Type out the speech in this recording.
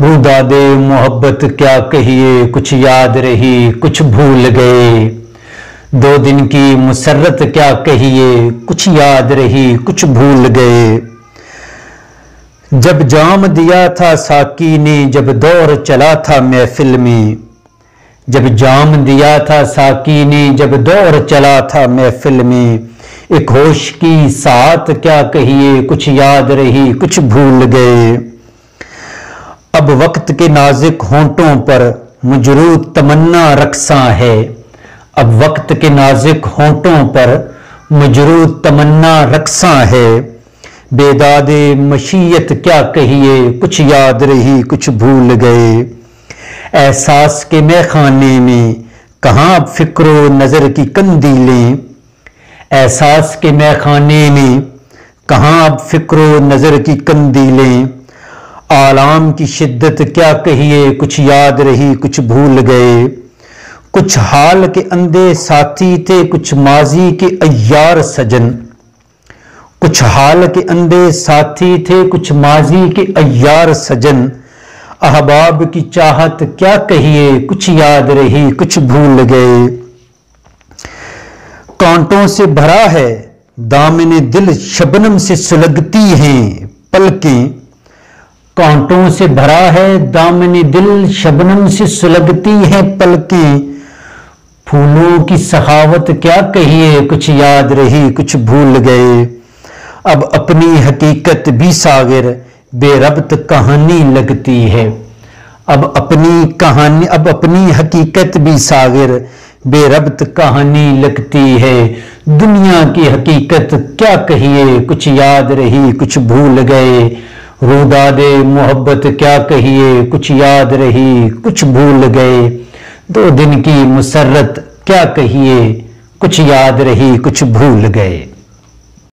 रुदादे मोहब्बत क्या कहिए, कुछ याद रही कुछ भूल गए। दो दिन की मुसर्रत क्या कहिए, कुछ याद रही कुछ भूल गए। जब जाम दिया था साकी ने, जब दौर चला था महफिल में। जब जाम दिया था साकी ने, जब दौर चला था महफिल में। एक होश की साथ क्या कहिए, कुछ याद रही कुछ भूल गए। अब वक्त के नाजुक होंठों पर मुजरू तमन्ना रक्सा है। अब वक्त के नाजुक होंठों पर मुजरू तमन्ना रक्सा है। बेदादे मशीयत क्या कहिए, कुछ याद रही कुछ भूल गए। एहसास के मैखाने में कहाँ अब फिक्रो नजर की कंदीलें। एहसास के मैखाने में कहाँ अब फिक्रो नजर की कंदीलें। आलाम की शिद्दत क्या कहिए, कुछ याद रही कुछ भूल गए। कुछ हाल के अंधे साथी थे, कुछ माजी के अय्यार सजन। कुछ हाल के अंधे साथी थे, कुछ माजी के अय्यार सजन। अहबाब की चाहत क्या कहिए, कुछ याद रही कुछ भूल गए। कांटों से भरा है दामने दिल, शबनम से सुलगती हैं पलकें। कांटों से भरा है दामने दिल, शबनम से सुलगती हैं पलकें। फूलों की सखावत क्या कहिए, कुछ याद रही कुछ भूल गए। अब अपनी हकीकत भी सागिर बेरब्त कहानी लगती है। अब अपनी हकीकत भी सागिर बेरब्त कहानी लगती है। दुनिया की हकीकत क्या कहिए, कुछ याद रही कुछ भूल गए। रुदादे मोहब्बत क्या कहिए, कुछ याद रही कुछ भूल गए। दो दिन की मुसर्रत क्या कहिए, कुछ याद रही कुछ भूल गए।